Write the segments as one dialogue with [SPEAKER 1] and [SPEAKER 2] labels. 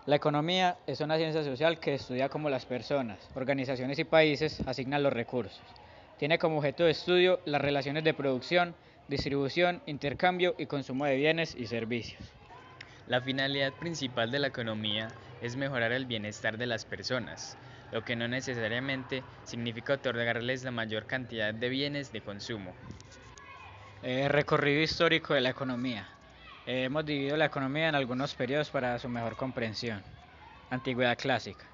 [SPEAKER 1] La economía es una ciencia social que estudia cómo las personas, organizaciones y países asignan los recursos. Tiene como objeto de estudio las relaciones de producción, distribución, intercambio y consumo de bienes y servicios.
[SPEAKER 2] La finalidad principal de la economía es mejorar el bienestar de las personas, lo que no necesariamente significa otorgarles la mayor cantidad de bienes de consumo.
[SPEAKER 1] Recorrido histórico de la economía. Hemos dividido la economía en algunos periodos para su mejor comprensión. Antigüedad clásica.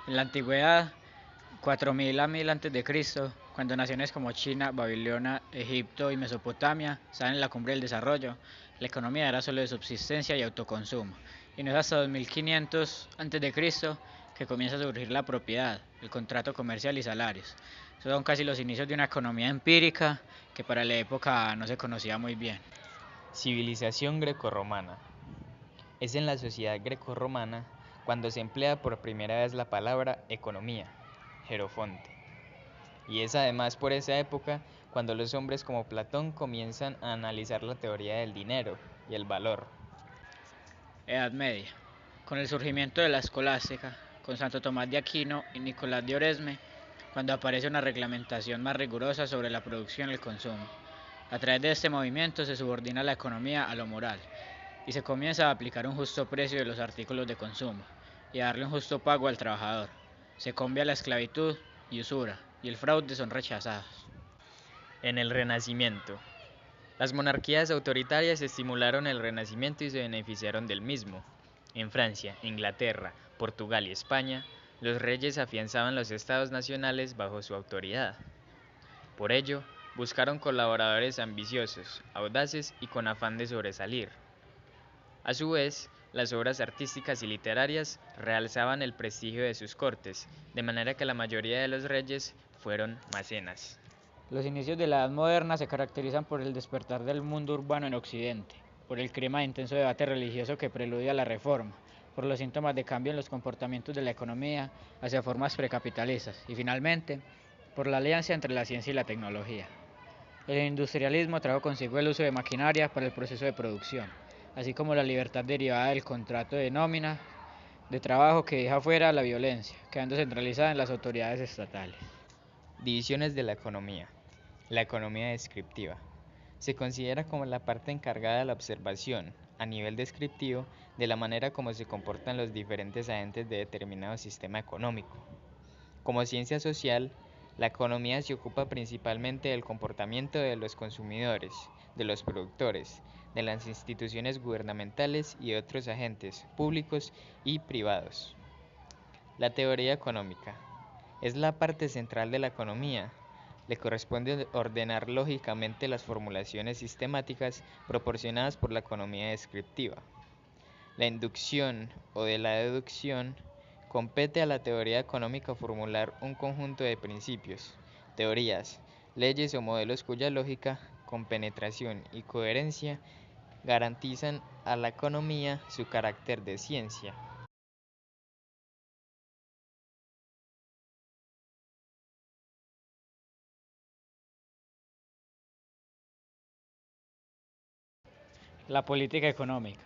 [SPEAKER 1] En la antigüedad, 4000 a 1000 a.C., cuando naciones como China, Babilonia, Egipto y Mesopotamia estaban en la cumbre del desarrollo, la economía era solo de subsistencia y autoconsumo. Y no es hasta 2500 a.C. que comienza a surgir la propiedad, el contrato comercial y salarios. Estos son casi los inicios de una economía empírica que para la época no se conocía muy bien.
[SPEAKER 2] Civilización grecorromana. Es en la sociedad grecorromana cuando se emplea por primera vez la palabra economía, Jerofonte. Y es además por esa época cuando los hombres como Platón comienzan a analizar la teoría del dinero y el valor.
[SPEAKER 1] Edad Media. Con el surgimiento de la escolástica, con Santo Tomás de Aquino y Nicolás de Oresme, cuando aparece una reglamentación más rigurosa sobre la producción y el consumo. A través de este movimiento se subordina la economía a lo moral y se comienza a aplicar un justo precio de los artículos de consumo y a darle un justo pago al trabajador. Se cambia la esclavitud y usura y el fraude son rechazados.
[SPEAKER 2] En el Renacimiento. Las monarquías autoritarias estimularon el Renacimiento y se beneficiaron del mismo. En Francia, Inglaterra, Portugal y España, los reyes afianzaban los estados nacionales bajo su autoridad. Por ello, buscaron colaboradores ambiciosos, audaces y con afán de sobresalir. A su vez, las obras artísticas y literarias realzaban el prestigio de sus cortes, de manera que la mayoría de los reyes fueron mecenas.
[SPEAKER 1] Los inicios de la Edad Moderna se caracterizan por el despertar del mundo urbano en Occidente, por el clima de intenso debate religioso que preludia a la Reforma, por los síntomas de cambio en los comportamientos de la economía hacia formas precapitalistas y finalmente por la alianza entre la ciencia y la tecnología. El industrialismo trajo consigo el uso de maquinaria para el proceso de producción, así como la libertad derivada del contrato de nómina de trabajo que deja fuera la violencia, quedando centralizada en las autoridades estatales.
[SPEAKER 2] Divisiones de la economía. La economía descriptiva. Se considera como la parte encargada de la observación, a nivel descriptivo, de la manera como se comportan los diferentes agentes de determinado sistema económico. Como ciencia social, la economía se ocupa principalmente del comportamiento de los consumidores, de los productores, de las instituciones gubernamentales y de otros agentes públicos y privados. La teoría económica es la parte central de la economía. Le corresponde ordenar lógicamente las formulaciones sistemáticas proporcionadas por la economía descriptiva. La inducción o de la deducción compete a la teoría económica formular un conjunto de principios, teorías, leyes o modelos cuya lógica, compenetración y coherencia garantizan a la economía su carácter de ciencia.
[SPEAKER 1] La política económica.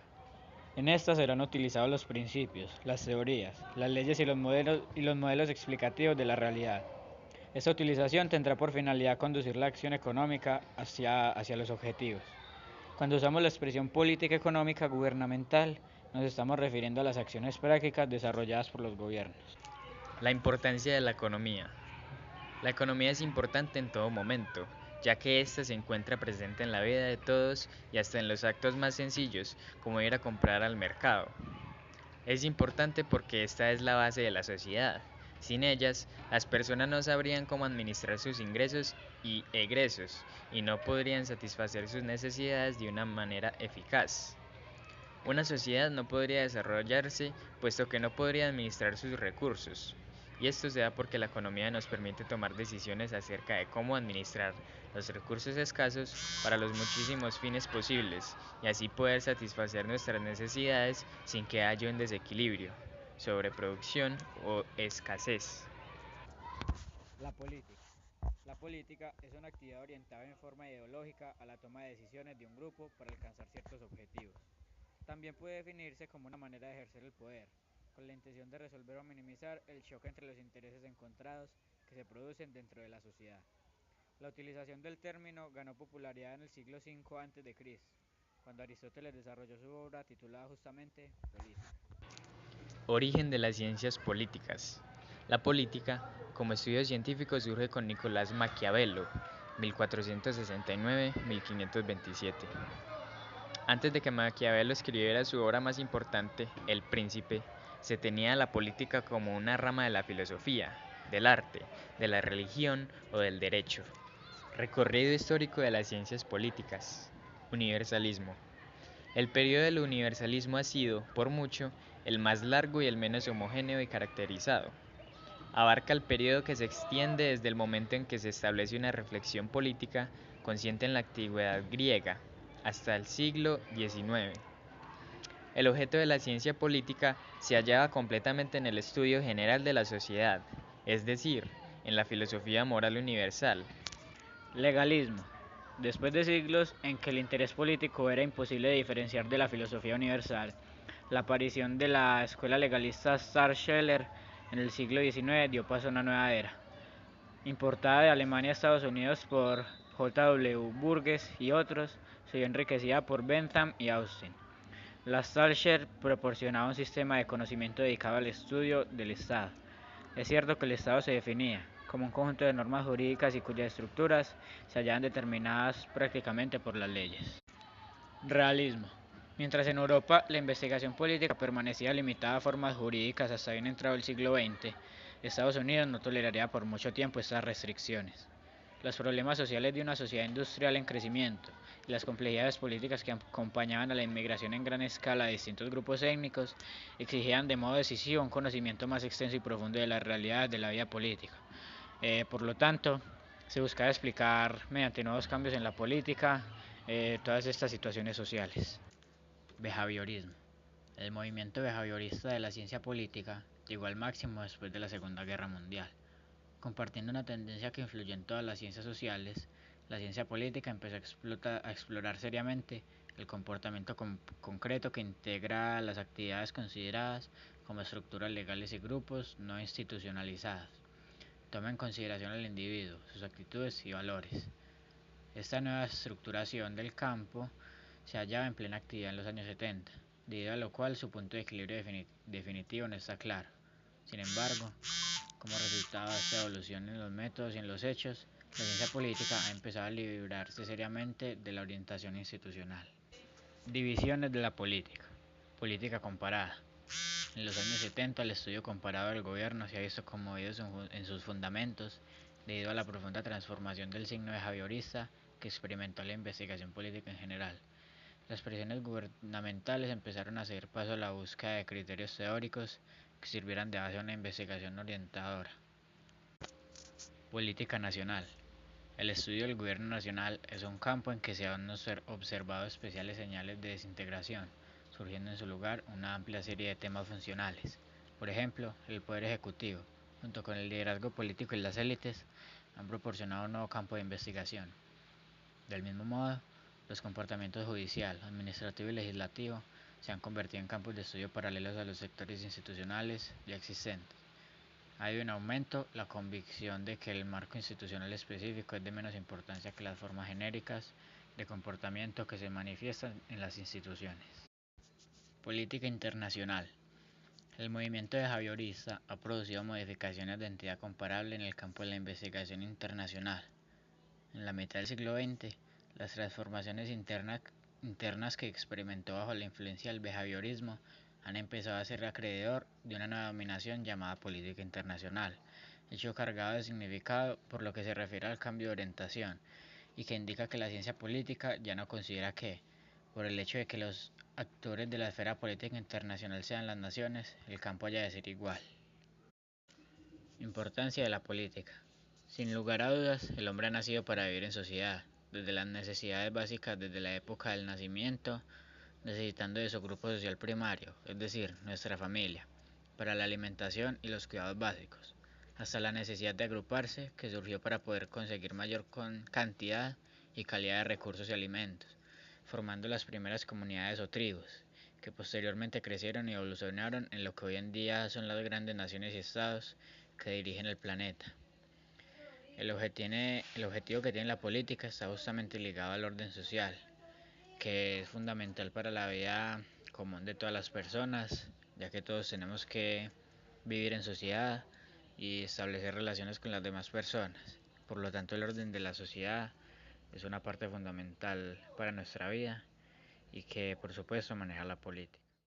[SPEAKER 1] En esta serán utilizados los principios, las teorías, las leyes y los modelos explicativos de la realidad. Esta utilización tendrá por finalidad conducir la acción económica hacia los objetivos. Cuando usamos la expresión política económica gubernamental, nos estamos refiriendo a las acciones prácticas desarrolladas por los gobiernos.
[SPEAKER 2] La importancia de la economía. La economía es importante en todo momento, ya que ésta se encuentra presente en la vida de todos y hasta en los actos más sencillos, como ir a comprar al mercado. Es importante porque esta es la base de la sociedad. Sin ellas, las personas no sabrían cómo administrar sus ingresos y egresos y no podrían satisfacer sus necesidades de una manera eficaz. Una sociedad no podría desarrollarse puesto que no podría administrar sus recursos. Y esto se da porque la economía nos permite tomar decisiones acerca de cómo administrar los recursos escasos para los muchísimos fines posibles y así poder satisfacer nuestras necesidades sin que haya un desequilibrio, sobreproducción o escasez.
[SPEAKER 1] La política. La política es una actividad orientada en forma ideológica a la toma de decisiones de un grupo para alcanzar ciertos objetivos. También puede definirse como una manera de ejercer el poder, con la intención de resolver o minimizar el choque entre los intereses encontrados que se producen dentro de la sociedad. La utilización del término ganó popularidad en el siglo V a.C., cuando Aristóteles desarrolló su obra titulada justamente Política.
[SPEAKER 2] Origen de las ciencias políticas. La política, como estudio científico, surge con Nicolás Maquiavelo, 1469-1527. Antes de que Maquiavelo escribiera su obra más importante, El Príncipe, se tenía la política como una rama de la filosofía, del arte, de la religión o del derecho. Recorrido histórico de las ciencias políticas. Universalismo. El periodo del universalismo ha sido, por mucho, el más largo y el menos homogéneo y caracterizado. Abarca el periodo que se extiende desde el momento en que se establece una reflexión política consciente en la antigüedad griega hasta el siglo XIX. El objeto de la ciencia política se hallaba completamente en el estudio general de la sociedad, es decir, en la filosofía moral universal.
[SPEAKER 1] Legalismo. Después de siglos en que el interés político era imposible de diferenciar de la filosofía universal, la aparición de la escuela legalista Schiller en el siglo XIX dio paso a una nueva era. Importada de Alemania a Estados Unidos por J.W. Burgess y otros, se vio enriquecida por Bentham y Austin. La Schiller proporcionaba un sistema de conocimiento dedicado al estudio del Estado. Es cierto que el Estado se definía como un conjunto de normas jurídicas y cuyas estructuras se hallaban determinadas prácticamente por las leyes. Realismo. Mientras en Europa la investigación política permanecía limitada a formas jurídicas hasta bien entrado el siglo XX, Estados Unidos no toleraría por mucho tiempo estas restricciones. Los problemas sociales de una sociedad industrial en crecimiento y las complejidades políticas que acompañaban a la inmigración en gran escala de distintos grupos étnicos exigían de modo decisivo un conocimiento más extenso y profundo de la realidad de la vida política. Por lo tanto, se buscaba explicar mediante nuevos cambios en la política todas estas situaciones sociales. Behaviorismo. El movimiento behaviorista de la ciencia política llegó al máximo después de la Segunda Guerra Mundial. Compartiendo una tendencia que influyó en todas las ciencias sociales, la ciencia política empezó a explorar seriamente el comportamiento concreto que integra las actividades consideradas como estructuras legales y grupos no institucionalizadas. Toma en consideración al individuo, sus actitudes y valores. Esta nueva estructuración del campo se hallaba en plena actividad en los años 70, debido a lo cual su punto de equilibrio definitivo no está claro. Sin embargo, como resultado de esta evolución en los métodos y en los hechos, la ciencia política ha empezado a librarse seriamente de la orientación institucional. Divisiones de la política. Política comparada. En los años 70 el estudio comparado del gobierno se ha visto conmovido en sus fundamentos debido a la profunda transformación del signo behaviorista que experimentó la investigación política en general. Las presiones gubernamentales empezaron a ceder paso a la búsqueda de criterios teóricos que sirvieran de base a una investigación orientadora. Política nacional. El estudio del gobierno nacional es un campo en que se han observado especiales señales de desintegración, surgiendo en su lugar una amplia serie de temas funcionales. Por ejemplo, el poder ejecutivo, junto con el liderazgo político y las élites, han proporcionado un nuevo campo de investigación. Del mismo modo, los comportamientos judicial, administrativo y legislativo se han convertido en campos de estudio paralelos a los sectores institucionales ya existentes. Ha habido un aumento la convicción de que el marco institucional específico es de menos importancia que las formas genéricas de comportamiento que se manifiestan en las instituciones. Política internacional. El movimiento behaviorista ha producido modificaciones de entidad comparable en el campo de la investigación internacional. En la mitad del siglo XX, las transformaciones internas que experimentó bajo la influencia del behaviorismo han empezado a ser acreedor de una nueva dominación llamada política internacional, hecho cargado de significado por lo que se refiere al cambio de orientación, y que indica que la ciencia política ya no considera que, por el hecho de que los actores de la esfera política internacional sean las naciones, el campo haya de ser igual. Importancia de la política. Sin lugar a dudas, el hombre ha nacido para vivir en sociedad, desde las necesidades básicas desde la época del nacimiento, necesitando de su grupo social primario, es decir, nuestra familia, para la alimentación y los cuidados básicos, hasta la necesidad de agruparse que surgió para poder conseguir mayor cantidad y calidad de recursos y alimentos, formando las primeras comunidades o tribus, que posteriormente crecieron y evolucionaron en lo que hoy en día son las grandes naciones y estados que dirigen el planeta. El objetivo que tiene la política está justamente ligado al orden social, que es fundamental para la vida común de todas las personas, ya que todos tenemos que vivir en sociedad y establecer relaciones con las demás personas. Por lo tanto, el orden de la sociedad es una parte fundamental para nuestra vida y que por supuesto maneja la política.